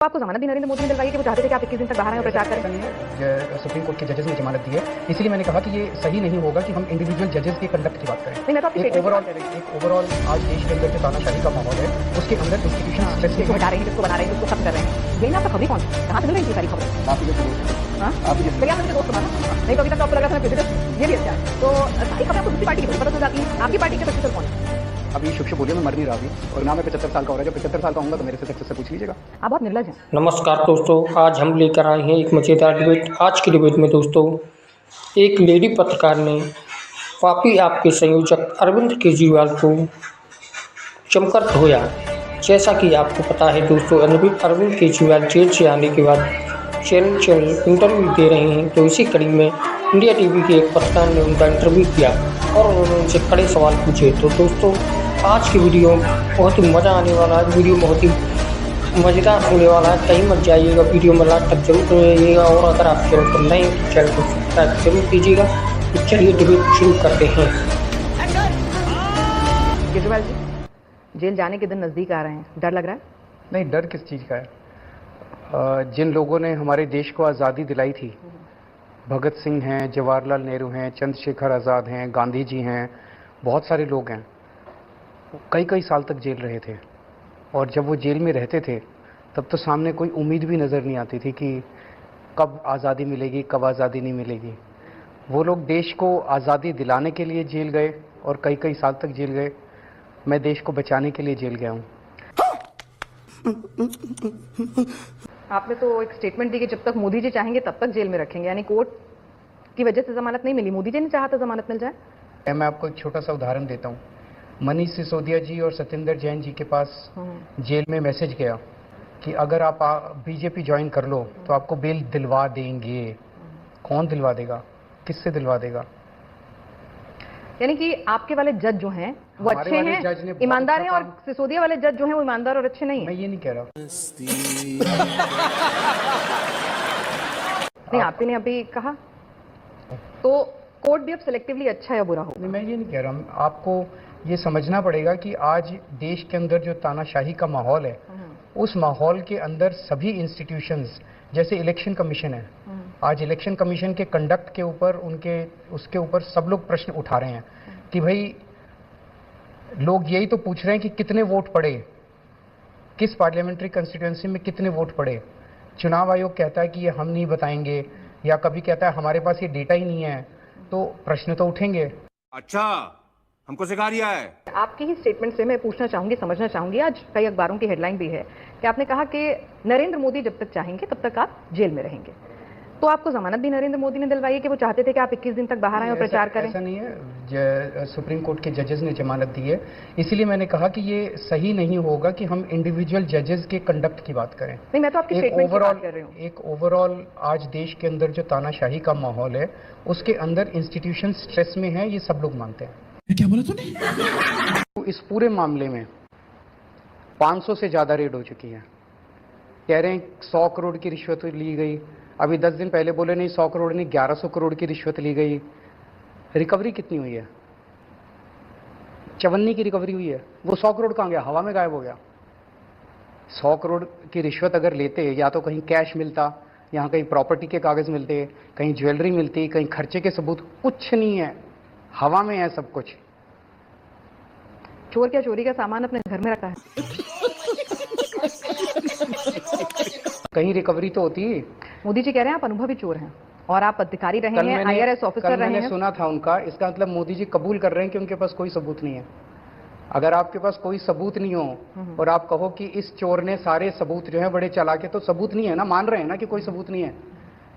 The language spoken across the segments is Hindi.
आपको जमानत भी नरेंद्र मोदी ने दिलवाई कि वो चाहते थे कि आप 21 दिन तक बाहर आए और प्रचार करें। सुप्रीम कोर्ट के जजेस ने जमानत दी है, इसीलिए मैंने कहा कि ये सही नहीं होगा कि हम इंडिविजुअल जजेस के कंडक्ट की बात करें। नहीं, मैं तो आपकी एक ओवरऑल आज देश के अंदर जो तानाशाही का माहौल है उसके अंदर इंस्टीट्यूशन जिसको हटा रहे हैं, जिसको बना रहे हैं, जिसको खत्म कर रहे हैं, यही ना आपका खबरी कौन कहाँ से मिल रही है सारी खबरें? मेरे यहाँ दोस्त माना नहीं तो अभी तक आपको लगा था प्रेसिडेंट ये भी अच्छा है, तो सारी खबरें आपको दूसरी पार्टी की पता चल जाती है। आपकी पार्टी के सक्सेसर कौन है? अभी शुभ बोलिए, मैं मर नहीं रहा अभी, और ना मैं 75 साल का हो रहा है। जब 75 साल का होऊंगा तो मेरे से सक्सेस से पूछ लीजिएगा। आप बहुत निर्लज हैं। नमस्कार दोस्तों, आज हम लेकर आए हैं एक मज़ेदार डिबेट। आज की डिबेट में दोस्तों एक लेडी पत्रकार ने पापी आपके संयोजक अरविंद केजरीवाल को जमकर धोया। जैसा कि आपको पता है दोस्तों, अरविंद केजरीवाल जेल से आने के बाद चैनल इंटरव्यू दे रहे हैं, तो इसी कड़ी में इंडिया टीवी के एक पत्रकार ने उनका इंटरव्यू किया और उन्होंने उनसे कड़े सवाल पूछे। तो दोस्तों आज की वीडियो बहुत ही मज़ा आने वाला है, वीडियो बहुत ही मज़ेदार होने वाला है। कहीं मत जाइएगा, वीडियो में लास्ट तक जरूर रहिएगा, और अगर आप चैनल पर नए हैं तो चैनल को सब्सक्राइब जरूर कीजिएगा। तो चलिए डिबेट शुरू करते हैं। केजरीवाल जी जेल जाने के दिन नजदीक आ रहे हैं, डर लग रहा है? नहीं, डर किस चीज़ का है? जिन लोगों ने हमारे देश को आज़ादी दिलाई थी, भगत सिंह हैं, जवाहरलाल नेहरू हैं, चंद्रशेखर आज़ाद हैं, गांधी जी हैं, बहुत सारे लोग हैं, कई कई साल तक जेल रहे थे। और जब वो जेल में रहते थे तब तो सामने कोई उम्मीद भी नज़र नहीं आती थी कि कब आज़ादी मिलेगी, कब आज़ादी नहीं मिलेगी। वो लोग देश को आज़ादी दिलाने के लिए जेल गए और कई कई साल तक जेल गए। मैं देश को बचाने के लिए जेल गया हूँ। आपने तो एक स्टेटमेंट दी कि जब तक मोदी जी चाहेंगे तब तक जेल में रखेंगे, यानी कोर्ट की वजह से जमानत नहीं मिली, मोदी जी ने चाहा तो जमानत मिल जाए। मैं आपको एक छोटा सा उदाहरण देता हूँ। मनीष सिसोदिया जी और सत्येंद्र जैन जी के पास जेल में मैसेज गया कि अगर आप बीजेपी ज्वाइन कर लो तो आपको बेल दिलवा देंगे। कौन दिलवा देगा? किससे दिलवा देगा? यानी कि आपके वाले जज जो हैं वो अच्छे हैं, ईमानदार हैं, और सिसोदिया वाले जज जो हैं वो ईमानदार और अच्छे नहीं हैं। मैं ये नहीं कह रहा। नहीं, आपने अभी कहा तो कोर्ट भी अब सिलेक्टिवली अच्छा या बुरा हो? नहीं, मैं ये नहीं कह रहा। आपको ये समझना पड़ेगा कि आज देश के अंदर जो तानाशाही का माहौल है, उस माहौल के अंदर सभी इंस्टीट्यूशंस, जैसे इलेक्शन कमीशन है, आज इलेक्शन कमीशन के कंडक्ट के ऊपर उसके ऊपर सब लोग प्रश्न उठा रहे हैं कि भाई लोग यही तो पूछ रहे हैं कि कितने वोट पड़े, किस पार्लियामेंट्री कंस्टिट्यूएंसी में कितने वोट पड़े। चुनाव आयोग कहता है कि ये हम नहीं बताएंगे, या कभी कहता है हमारे पास ये डेटा ही नहीं है, तो प्रश्न तो उठेंगे। अच्छा, हमको सिखा रिया है। आपकी ही स्टेटमेंट से मैं पूछना चाहूंगी, समझना चाहूंगी, आज कई अखबारों की हेडलाइन भी है कि आपने कहा कि नरेंद्र मोदी जब तक चाहेंगे तब तक आप जेल में रहेंगे, तो आपको जमानत भी नरेंद्र मोदी ने दिलवाई है कि वो चाहते थे कि आप 21 दिन तक बाहर आए और प्रचार करें। ऐसा नहीं है, सुप्रीम कोर्ट के जजेस ने जमानत दी है, इसीलिए मैंने कहा कि ये सही नहीं होगा कि हम इंडिविजुअल जजेस के कंडक्ट की बात करें। नहीं, मैं तो आपकी स्टेटमेंट की बात कर रही हूँ। एक ओवरऑल आज देश के अंदर जो तानाशाही का माहौल है उसके अंदर इंस्टीट्यूशन स्ट्रेस में है, ये सब लोग मानते हैं। क्या बोला तूने? तो इस पूरे मामले में 500 से ज्यादा रेड हो चुकी है। कह रहे हैं 100 करोड़ की रिश्वत ली गई। अभी 10 दिन पहले बोले नहीं 100 करोड़ नहीं, 1100 करोड़ की रिश्वत ली गई। रिकवरी कितनी हुई है? 54 की रिकवरी हुई है। वो 100 करोड़ कहाँ गया? हवा में गायब हो गया। 100 करोड़ की रिश्वत अगर लेते, या तो कहीं कैश मिलता, यहाँ कहीं प्रॉपर्टी के कागज मिलते, कहीं ज्वेलरी मिलती, कहीं खर्चे के सबूत, कुछ नहीं है, हवा में है सब कुछ। चोर क्या चोरी का सामान अपने घर में रखा है? कहीं रिकवरी तो होती। मोदी जी कह रहे हैं आप अनुभवी चोर हैं और आप अधिकारी रहे हैं, IRS ऑफिसर रहे हैं। मैंने सुना था उनका, इसका मतलब मोदी जी कबूल कर रहे हैं कि उनके पास कोई सबूत नहीं है। अगर आपके पास कोई सबूत नहीं हो और आप कहो कि इस चोर ने सारे सबूत जो है बड़े चला के, तो सबूत नहीं है ना, मान रहे हैं ना कि कोई सबूत नहीं है।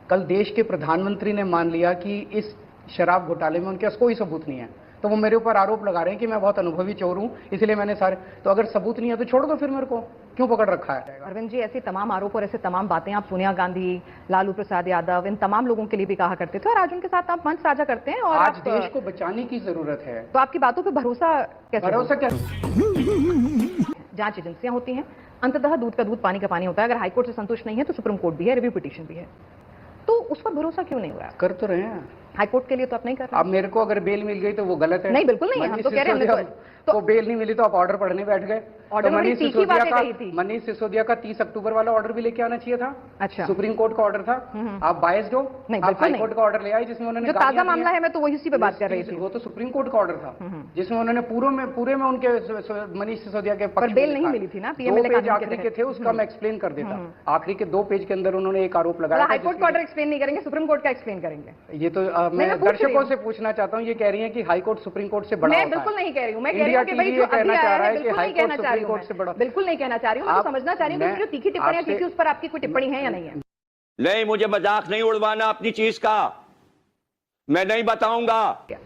कल देश के प्रधानमंत्री ने मान लिया कि इस शराब घोटाले में उनके पास कोई सबूत नहीं है, तो वो मेरे ऊपर आरोप लगा रहे हैं कि मैं बहुत अनुभवी चोर हूं, इसलिए मैंने सारे। तो अगर सबूत नहीं है तो छोड़ दो, फिर मेरे को क्यों पकड़ रखा है? अरविंद जी, ऐसी तमाम आरोप और ऐसे तमाम बातें आप सोनिया गांधी, लालू प्रसाद यादव, इन तमाम लोगों के लिए भी कहा करते थे, और आज उनके साथ आप मंच साझा करते हैं। और आज देश को बचाने की जरूरत है, तो आपकी बातों पर भरोसा कैसे? भरोसा क्या? जांच एजेंसियां होती हैं, अंततः दूध का दूध पानी का पानी होता है। अगर हाईकोर्ट से संतुष्ट नहीं है तो सुप्रीम कोर्ट भी है, रिव्यू पिटीशन भी है, तो उस पर भरोसा क्यों नहीं हो रहा? कर तो रहे हैं। हाईकोर्ट के लिए तो आप नहीं कर रहे अब मेरे को अगर बेल मिल गई तो वो गलत है? नहीं, बिल्कुल नहीं है, हम तो कह रहे हैं तो बेल नहीं मिली तो आप ऑर्डर पढ़ने बैठ गए। ऑर्डर तो मनीष मनीष सिसोदिया का 30 अक्टूबर वाला ऑर्डर भी लेके आना चाहिए था। अच्छा, सुप्रीम कोर्ट का ऑर्डर था। आप बायस्ड हो? आप हाई कोर्ट का ऑर्डर ले आए जिसमें उन्होंने जो ताजा मामला है मैं तो वही पे बात कर रही थी। वो तो सुप्रीम कोर्ट का ऑर्डर था जिसमें उन्होंने पूरे में उनके मनीष सिसोदिया के पर बेल नहीं मिली थी ना, पीएमएलए आखिरी के थे, उसका मैं एक्सप्लेन कर देता। आखिरी के 2 पेज के अंदर उन्होंने एक आरोप लगाया। हाईकोर्ट का ऑर्डर एक्सप्लेन नहीं करेंगे, सुप्रीम कोर्ट का एक्सप्लेन करेंगे। ये तो मैं दर्शकों से पूछना चाहता हूँ, ये कह रही है कि हाईकोर्ट सुप्रीम कोर्ट से बड़ा। मैं बिल्कुल नहीं कह रही हूँ, मैं कह रही हूँ कि भाई जो अभी आया है बिल्कुल नहीं कहना चाह रही हूँ, बिल्कुल नहीं कहना चाह रही हूँ। मैं समझना चाह रही हूँ जो तीखी टिप्पणियां की थी उस पर आपकी कोई टिप्पणी है या नहीं है? नहीं, मुझे मजाक नहीं उड़वाना अपनी चीज का, मैं नहीं बताऊंगा।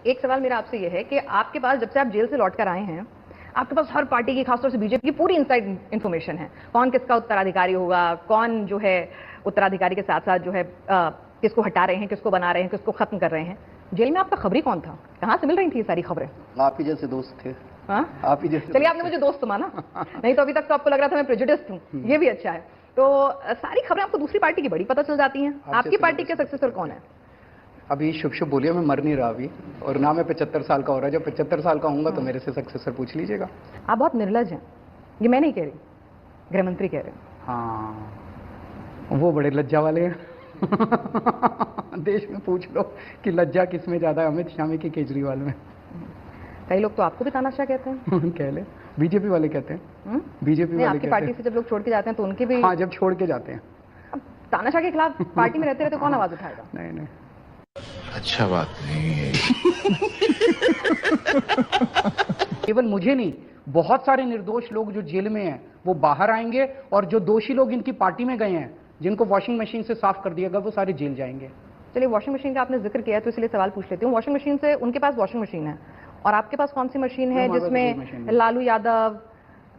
एक सवाल मेरा आपसे यह है कि आपके पास जब से आप जेल से लौट कर आए हैं, आपके पास हर पार्टी की, खासतौर से बीजेपी की पूरी इनसाइड इंफॉर्मेशन है। कौन किसका उत्तराधिकारी होगा, कौन जो है उत्तराधिकारी के साथ साथ जो है किसको हटा रहे हैं, किसको बना रहे हैं, किसको खत्म कर रहे हैं। जेल में आपका खबरी कौन था? कहाँ से मिल रही थी ये सारी खबरें? आप ही जैसे दोस्त थे। आप ही जैसे। चलिए, आपने मुझे दोस्त माना, नहीं तो अभी तक तो आपको लग रहा था मैं प्रेजुडिस्ड हूँ, ये भी अच्छा है। तो सारी खबरें आपको दूसरी पार्टी की बड़ी पता चल जाती हैं। आपकी पार्टी के सक्सेसर कौन है? अभी शुभ बोलिए, मैं मर नहीं रहा अभी, और ना मैं 75 साल का हो रहा है। जब 75 साल का होऊंगा तो मेरे से सक्सेसर पूछ लीजिएगा। आप बहुत निर्लज हैं, ये मैं नहीं कह रही, गृह मंत्री कह रहे हैं। हाँ, वो बड़े लज्जा वाले हैं। देश में पूछ लो कि लज्जा किसमें ज्यादा है, अमित शाह में कि केजरीवाल में। कई लोग तो आपको भी तानाशाह कहते हैं। कह ले, बीजेपी वाले कहते हैं। बीजेपी वाले आपकी पार्टी से जब लोग छोड़ के जाते हैं तो उनके भी। हाँ, जब छोड़ के जाते हैं। अब तानाशाह के खिलाफ पार्टी में रहते रहते कौन आवाज उठाएगा? नहीं, अच्छा बात नहीं है। केवल मुझे नहीं, बहुत सारे निर्दोष लोग जो जेल में हैं वो बाहर आएंगे, और जो दोषी लोग इनकी पार्टी में गए हैं, जिनको वॉशिंग मशीन से साफ कर दिया गया, वो सारे जेल जाएंगे। चलिए, वॉशिंग मशीन का आपने जिक्र किया तो इसलिए सवाल पूछ लेती हूँ। वॉशिंग मशीन से, उनके पास वॉशिंग मशीन है और आपके पास कौन सी मशीन है जिसमें लालू यादव,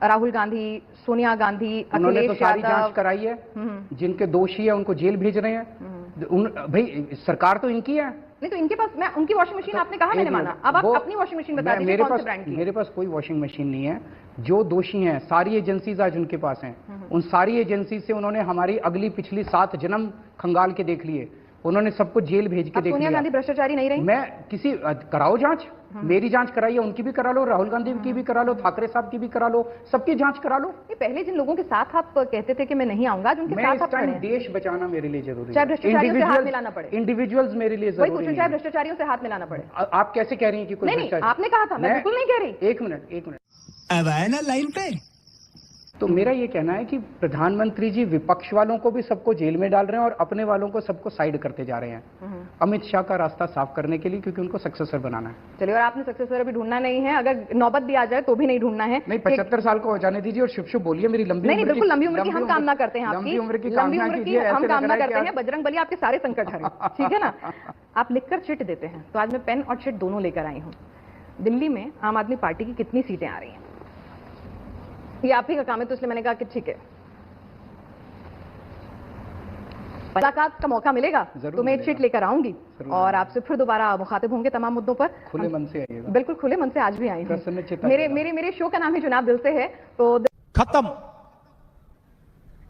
राहुल गांधी, सोनिया गांधी, अखिलेश सारी जांच कराई है। जिनके दोषी है उनको जेल भेज रहे हैं। भाई सरकार तो इनकी है। नहीं तो इनके पास, मैं उनकी वॉशिंग मशीन आपने कहा, मैंने माना। अब आप अपनी वॉशिंग मशीन बता दीजिए कौन से ब्रांड की? मेरे पास कोई वॉशिंग मशीन नहीं है। जो दोषी हैं सारी एजेंसीज आज उनके पास हैं। उन सारी एजेंसी से उन्होंने हमारी अगली पिछली 7 जन्म खंगाल के देख लिए। उन्होंने सबको जेल भेज के देख लिया। सोनिया गांधी भ्रष्टाचारी नहीं रही? मैं किसी कराओ जांच, मेरी जांच कराई है, उनकी भी करा लो, राहुल गांधी की भी करा लो, ठाकरे साहब की भी करा लो, सबकी जांच करा लो। पहले जिन लोगों के साथ आप कहते थे कि मैं नहीं आऊंगा, जिनके साथ आप खड़े हैं, देश बचाना मेरे लिए जरूरी है। चाहे भ्रष्टाचारियों से हाथ मिलाना पड़े, इंडिविजुअल्स मेरे लिए जरूरी है। चाहे भ्रष्टाचारियों से हाथ मिलाना पड़े। आप कैसे कह रही हैं कि कोई नहीं, आपने कहा था, मैं बिल्कुल नहीं कह रही। एक मिनट अब आए ना लाइन पे। तो मेरा ये कहना है कि प्रधानमंत्री जी विपक्ष वालों को भी सबको जेल में डाल रहे हैं और अपने वालों को सबको साइड करते जा रहे हैं अमित शाह का रास्ता साफ करने के लिए, क्योंकि उनको सक्सेसर बनाना है। चलिए, और आपने सक्सेसर अभी ढूंढना नहीं है, अगर नौबत भी आ जाए तो भी नहीं ढूंढना है। नहीं, 75 साल को हो जाने दीजिए और शुभ बोलिए। मेरी लंबी नहीं, बिल्कुल लंबी उम्र की हम कामना करते हैं, लंबी उम्र की हम कामना करते हैं। बजरंग बली आपके सारे संकट हरे, ठीक है ना? आप लिखकर चिट देते हैं, तो आज मैं पेन और चिट दोनों लेकर आई हूँ। दिल्ली में आम आदमी पार्टी की कितनी सीटें आ रही हैं? ये आप ही का काम है, तो इसलिए मैंने कहा कि ठीक है, मुलाकात का मौका मिलेगा तो मैं एक चिट लेकर आऊंगी और आपसे फिर दोबारा मुखातिब होंगे तमाम मुद्दों पर। खुले मन से आइएगा। बिल्कुल खुले मन से आज भी आई हूँ। मेरे शो का नाम ही चुनाव दिल से है, तो खत्म।